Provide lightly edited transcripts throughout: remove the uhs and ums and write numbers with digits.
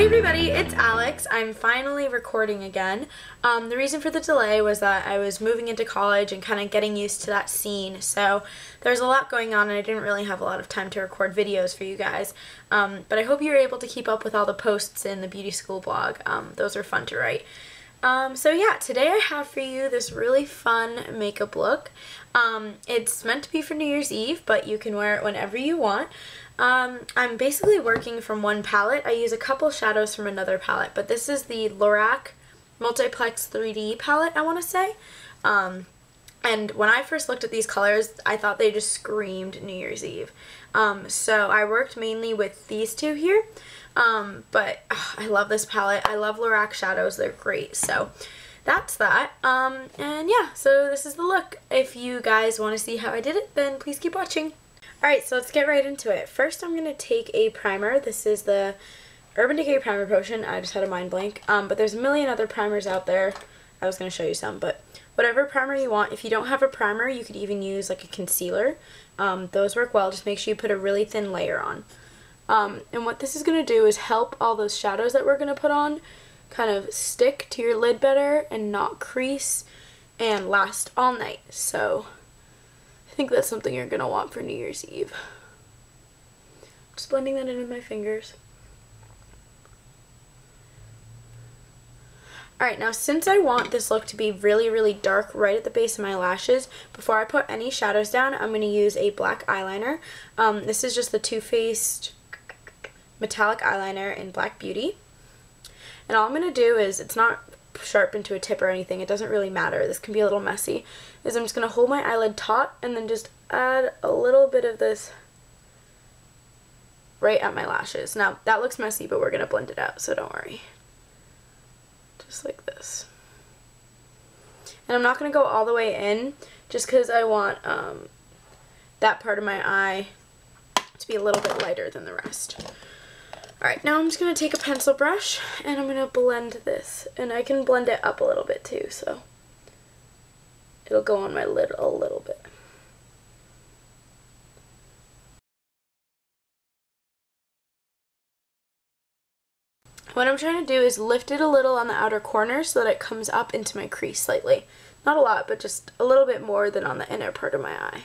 Hey everybody, it's Alex. I'm finally recording again. The reason for the delay was that I was moving into college and kind of getting used to that scene, so there's a lot going on and I didn't really have a lot of time to record videos for you guys. But I hope you're able to keep up with all the posts in the beauty school blog. Those are fun to write. So yeah, today I have for you this really fun makeup look. It's meant to be for New Year's Eve, but you can wear it whenever you want. I'm basically working from one palette. I use a couple shadows from another palette, but this is the Lorac Multiplex 3D palette, I want to say. And when I first looked at these colors, I thought they just screamed New Year's Eve. So I worked mainly with these two here. But I love this palette. I love Lorac shadows. They're great. So that's that. And yeah, so this is the look. If you guys want to see how I did it, then please keep watching. Alright, so let's get right into it. First, I'm going to take a primer. This is the Urban Decay Primer Potion. I just had a mind blank. But there's a million other primers out there. I was going to show you some, but whatever primer you want. If you don't have a primer, you could even use like a concealer. Those work well. Just make sure you put a really thin layer on. And what this is going to do is help all those shadows that we're going to put on kind of stick to your lid better and not crease and last all night. So I think that's something you're going to want for New Year's Eve. Just blending that in with my fingers. Alright, now since I want this look to be really, really dark right at the base of my lashes, before I put any shadows down, I'm going to use a black eyeliner. This is just the Too Faced metallic eyeliner in Black Beauty. And all I'm going to do is, it's not sharpened to a tip or anything, it doesn't really matter, this can be a little messy, is I'm just going to hold my eyelid taut and then just add a little bit of this right at my lashes. Now that looks messy, but we're going to blend it out, so don't worry. Just like this. And I'm not going to go all the way in, just because I want that part of my eye to be a little bit lighter than the rest. Alright, now I'm just going to take a pencil brush and I'm going to blend this. And I can blend it up a little bit too, so it'll go on my lid a little bit. What I'm trying to do is lift it a little on the outer corner so that it comes up into my crease slightly. Not a lot, but just a little bit more than on the inner part of my eye.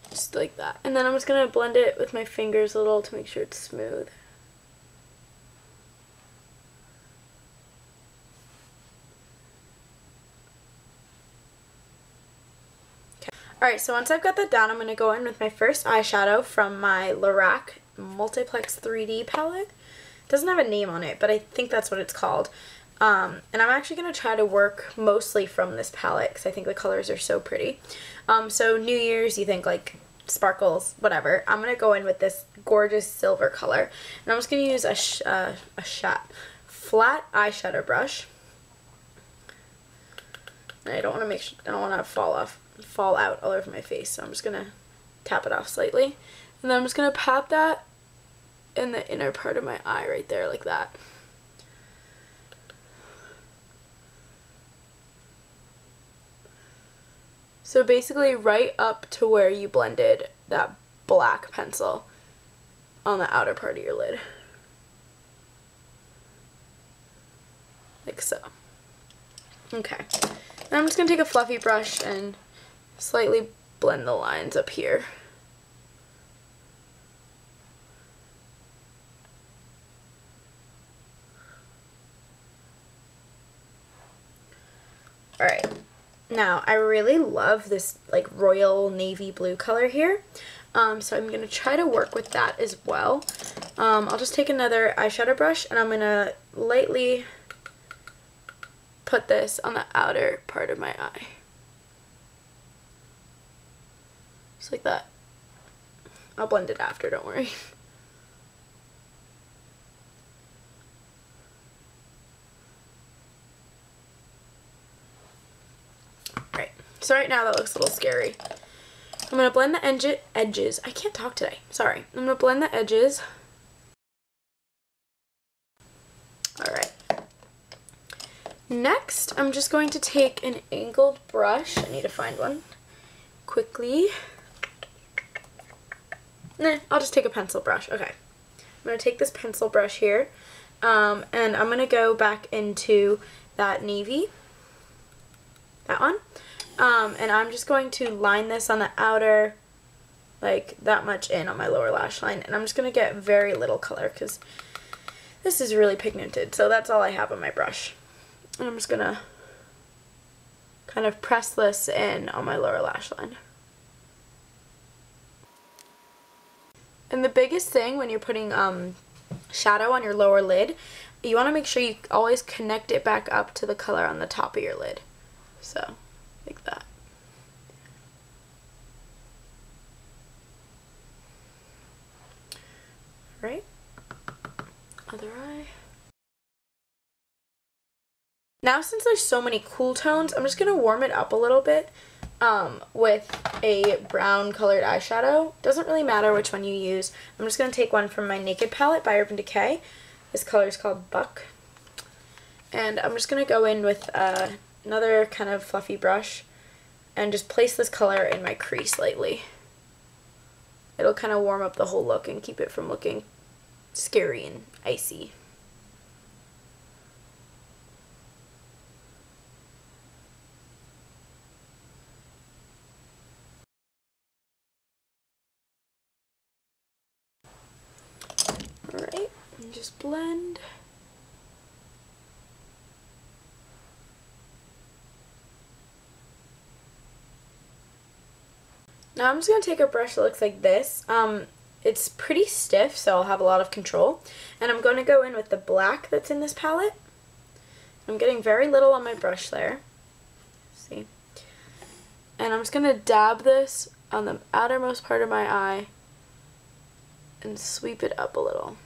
Just like that. And then I'm just going to blend it with my fingers a little to make sure it's smooth. Okay. Alright, so once I've got that down, I'm going to go in with my first eyeshadow from my Lorac Multiplex 3D palette. It doesn't have a name on it, but I think that's what it's called. And I'm actually going to try to work mostly from this palette because I think the colors are so pretty. So New Year's, you think like sparkles, whatever. I'm going to go in with this gorgeous silver color. And I'm just going to use a flat eyeshadow brush. And I don't want to fall out all over my face. So I'm just going to tap it off slightly. And then I'm just going to pat that in the inner part of my eye right there like that. So basically right up to where you blended that black pencil on the outer part of your lid. Like so. Okay. Now I'm just going to take a fluffy brush and slightly blend the lines up here. Alright. Now, I really love this like royal navy blue color here, so I'm going to try to work with that as well. I'll just take another eyeshadow brush and I'm going to lightly put this on the outer part of my eye. Just like that. I'll blend it after, don't worry. So right now that looks a little scary. I'm going to blend the edges. I can't talk today. Sorry. I'm going to blend the edges. Alright. Next, I'm just going to take an angled brush. I need to find one quickly. Nah, I'll just take a pencil brush. Okay. I'm going to take this pencil brush here, and I'm going to go back into that navy, that one, and I'm just going to line this on the outer, like that much in on my lower lash line, and I'm just going to get very little color because this is really pigmented, so that's all I have on my brush. And I'm just going to kind of press this in on my lower lash line. And the biggest thing when you're putting shadow on your lower lid, you want to make sure you always connect it back up to the color on the top of your lid. So, like that. Right? Other eye. Now since there's so many cool tones, I'm just going to warm it up a little bit with a brown colored eyeshadow. Doesn't really matter which one you use. I'm just going to take one from my Naked palette by Urban Decay. This color is called Buck. And I'm just going to go in with another kind of fluffy brush and just place this color in my crease lightly. It'll kind of warm up the whole look and keep it from looking scary and icy. Alright, and just blend. Now I'm just going to take a brush that looks like this. It's pretty stiff, so I'll have a lot of control. And I'm going to go in with the black that's in this palette. I'm getting very little on my brush there. See? And I'm just going to dab this on the outermost part of my eye and sweep it up a little.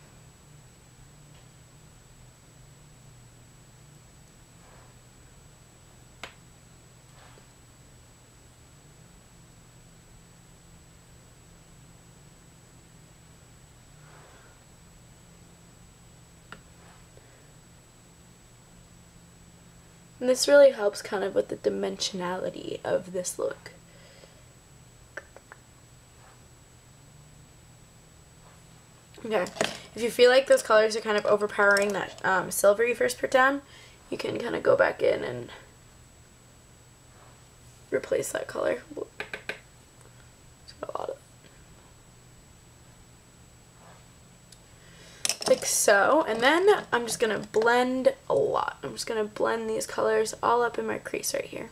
And this really helps kind of with the dimensionality of this look. Okay, if you feel like those colors are kind of overpowering that silver you first put down, you can kind of go back in and replace that color. It's got a lot of like so, and then I'm just going to blend a lot. I'm just going to blend these colors all up in my crease right here.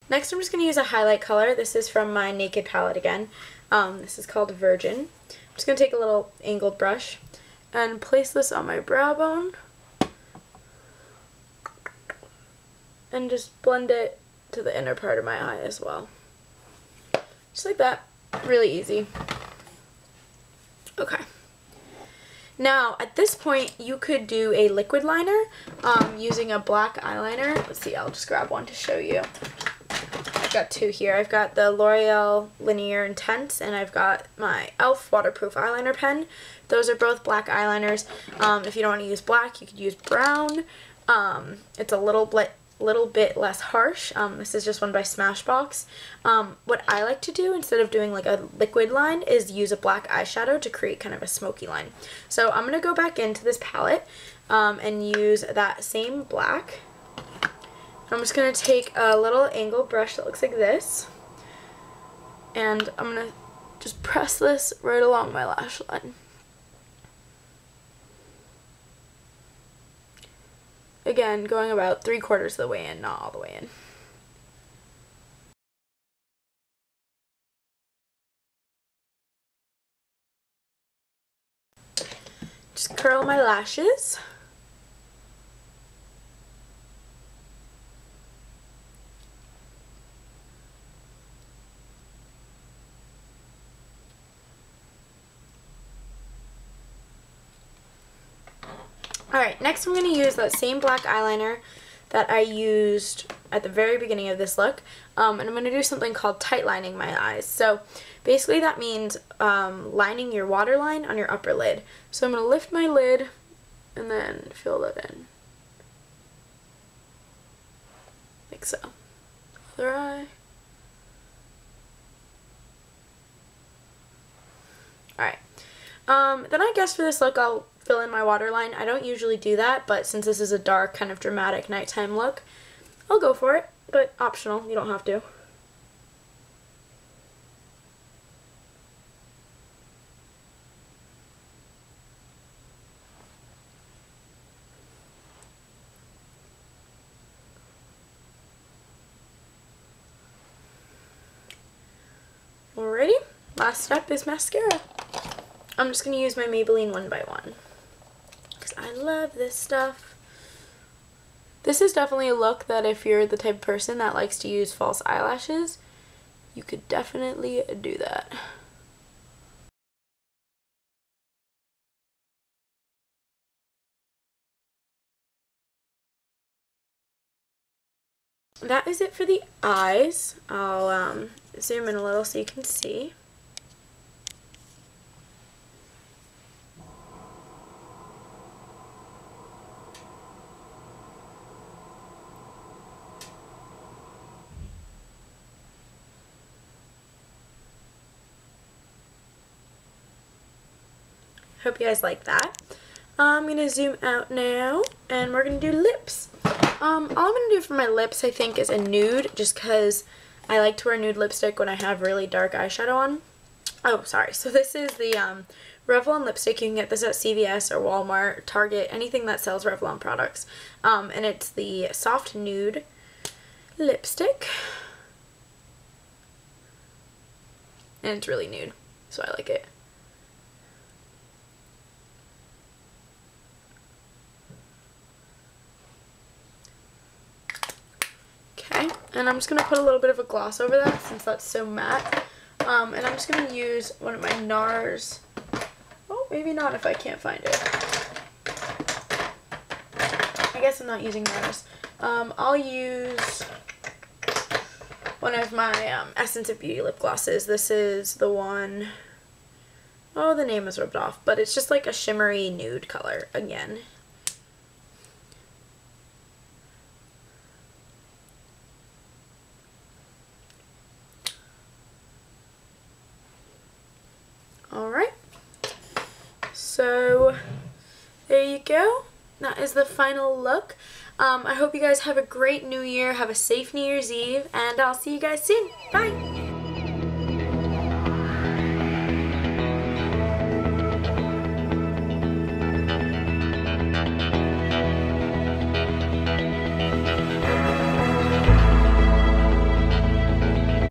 Next I'm just going to use a highlight color. This is from my Naked palette again. This is called Virgin. I'm just going to take a little angled brush and place this on my brow bone and just blend it to the inner part of my eye as well. Just like that. Really easy. Okay. Now, at this point, you could do a liquid liner using a black eyeliner. Let's see, I'll just grab one to show you. I've got two here. I've got the L'Oreal Linear Intense, and I've got my e.l.f. waterproof eyeliner pen. Those are both black eyeliners. If you don't want to use black, you could use brown. It's a little bit less harsh. This is just one by Smashbox. What I like to do instead of doing like a liquid line is use a black eyeshadow to create kind of a smoky line. So I'm going to go back into this palette and use that same black. I'm just going to take a little angled brush that looks like this, and I'm going to just press this right along my lash line. Again, going about 3/4 of the way in, not all the way in. Just curl my lashes. Alright, next I'm going to use that same black eyeliner that I used at the very beginning of this look, and I'm going to do something called tight lining my eyes. So basically that means lining your waterline on your upper lid. So I'm going to lift my lid and then fill it in. Like so. Other eye. Alright. Then I guess for this look I'll fill in my waterline. I don't usually do that, but since this is a dark, kind of dramatic nighttime look, I'll go for it, but optional, you don't have to. Alrighty, last step is mascara. I'm just going to use my Maybelline One by One because I love this stuff. This is definitely a look that if you're the type of person that likes to use false eyelashes, you could definitely do that. That is it for the eyes. I'll zoom in a little so you can see. Hope you guys like that. I'm going to zoom out now, and we're going to do lips. All I'm going to do for my lips, I think, is a nude, just because I like to wear nude lipstick when I have really dark eyeshadow on. Oh, sorry. So this is the Revlon lipstick. You can get this at CVS or Walmart, Target, anything that sells Revlon products. And it's the Soft Nude lipstick. And it's really nude, so I like it. And I'm just going to put a little bit of a gloss over that since that's so matte. And I'm just going to use one of my NARS. Oh, maybe not if I can't find it. I guess I'm not using NARS. I'll use one of my Essence of Beauty lip glosses. This is the one, oh, the name is rubbed off, but it's just like a shimmery nude color again. Alright, so there you go. That is the final look. I hope you guys have a great new year, have a safe New Year's Eve, and I'll see you guys soon. Bye!